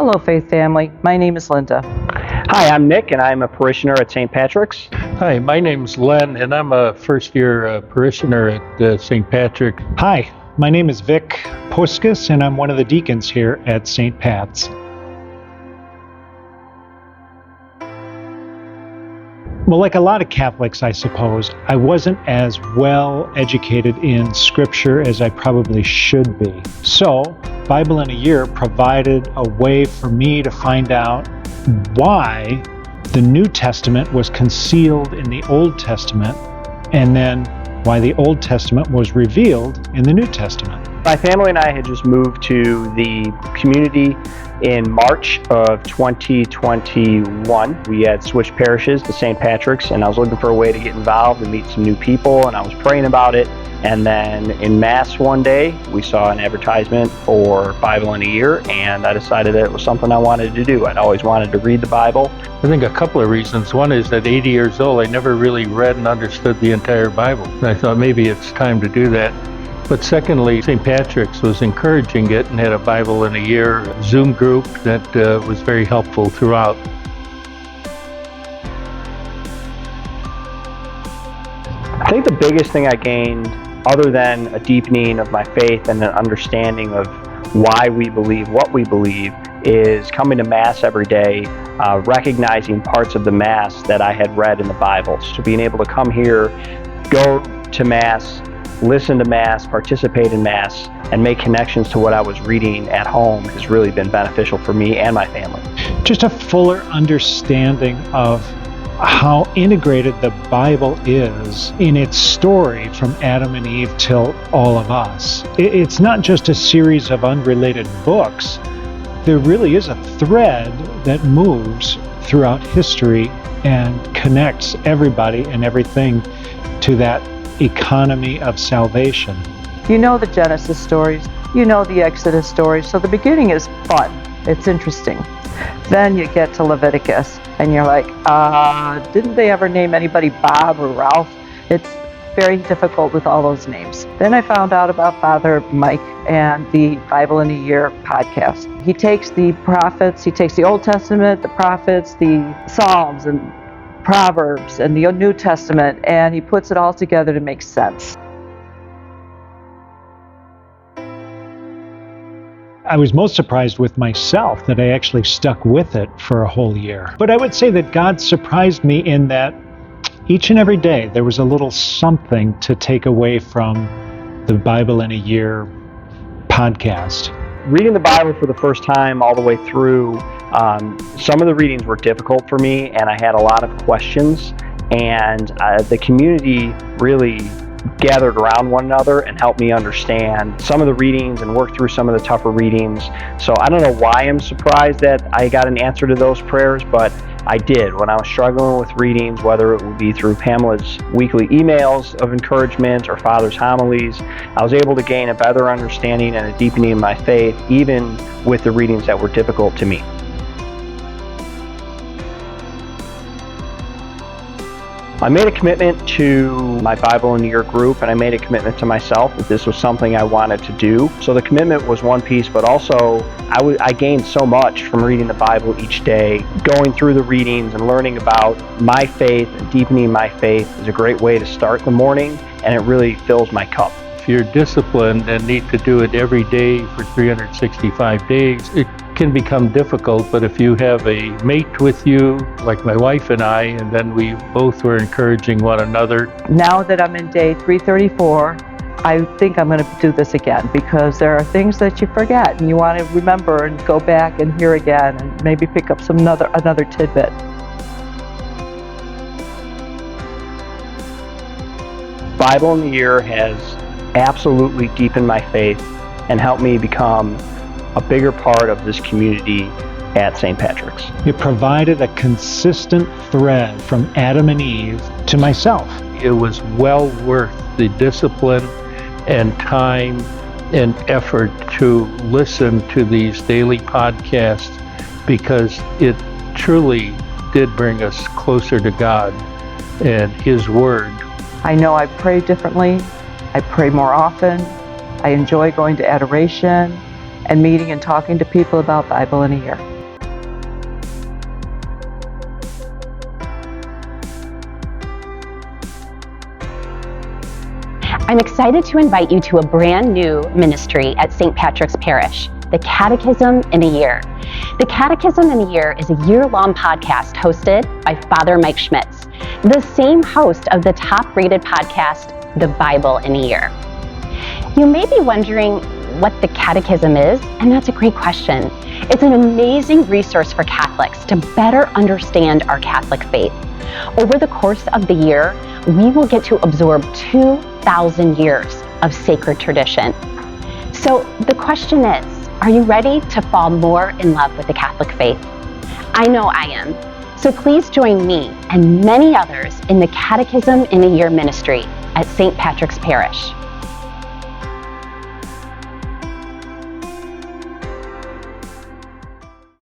Hello, Faith family. My name is Linda. Hi, I'm Nick, and I'm a parishioner at St. Patrick's. Hi, my name's Len, and I'm a first-year parishioner at St. Patrick. Hi, my name is Vic Puskas, and I'm one of the deacons here at St. Pat's. Well, like a lot of Catholics, I suppose, I wasn't as well educated in Scripture as I probably should be. So, Bible in a Year provided a way for me to find out why the New Testament was concealed in the Old Testament, and then why the Old Testament was revealed in the New Testament. My family and I had just moved to the community in March of 2021. We had switched parishes to St. Patrick's, and I was looking for a way to get involved and meet some new people, and I was praying about it. And then in Mass one day, we saw an advertisement for Bible in a Year, and I decided that it was something I wanted to do. I'd always wanted to read the Bible. I think a couple of reasons. One is at 80 years old, I never really read and understood the entire Bible. And I thought maybe it's time to do that. But secondly, St. Patrick's was encouraging it and had a Bible in a Year Zoom group that was very helpful throughout. I think the biggest thing I gained, other than a deepening of my faith and an understanding of why we believe what we believe, is coming to Mass every day, recognizing parts of the Mass that I had read in the Bible. So being able to come here, go to Mass, listen to Mass, participate in Mass, and make connections to what I was reading at home has really been beneficial for me and my family. Just a fuller understanding of how integrated the Bible is in its story from Adam and Eve till all of us. It's not just a series of unrelated books. There really is a thread that moves throughout history and connects everybody and everything to that economy of salvation. You know the Genesis stories, you know the Exodus stories, so the beginning is fun. It's interesting. Then you get to Leviticus, and you're like, didn't they ever name anybody Bob or Ralph? It's very difficult with all those names. Then I found out about Father Mike and the Bible in a Year podcast. He takes the prophets, he takes the Old Testament, the prophets, the Psalms, and Proverbs, and the New Testament, and he puts it all together to make sense. I was most surprised with myself that I actually stuck with it for a whole year. But I would say that God surprised me in that each and every day there was a little something to take away from the Bible in a Year podcast. Reading the Bible for the first time all the way through, some of the readings were difficult for me, and I had a lot of questions, and the community really gathered around one another and helped me understand some of the readings and work through some of the tougher readings. So I don't know why I'm surprised that I got an answer to those prayers, but I did. When I was struggling with readings, whether it would be through Pamela's weekly emails of encouragement or Father's homilies, I was able to gain a better understanding and a deepening of my faith, even with the readings that were difficult to me. I made a commitment to my Bible in a Year group, and I made a commitment to myself that this was something I wanted to do. So the commitment was one piece, but also I gained so much from reading the Bible each day. Going through the readings and learning about my faith and deepening my faith is a great way to start the morning, and it really fills my cup. If you're disciplined and need to do it every day for 365 days, it can become difficult, but if you have a mate with you, like my wife and I, and then we both were encouraging one another. Now that I'm in day 334, I think I'm going to do this again, because there are things that you forget and you want to remember and go back and hear again and maybe pick up another tidbit. Bible in a Year has absolutely deepened my faith and helped me become a bigger part of this community at St. Patrick's. It provided a consistent thread from Adam and Eve to myself. It was well worth the discipline and time and effort to listen to these daily podcasts, because it truly did bring us closer to God and His Word. I know I pray differently. I pray more often. I enjoy going to adoration. and meeting and talking to people about Bible in a year. I'm excited to invite you to a brand new ministry at St. Patrick's Parish, the Catechism in a Year. The Catechism in a Year is a year-long podcast hosted by Father Mike Schmitz, the same host of the top-rated podcast, The Bible in a Year. You may be wondering what the Catechism is, and that's a great question. It's an amazing resource for Catholics to better understand our Catholic faith. Over the course of the year, we will get to absorb 2,000 years of sacred tradition. So the question is, are you ready to fall more in love with the Catholic faith? I know I am. So please join me and many others in the Catechism in a Year ministry at St. Patrick's Parish.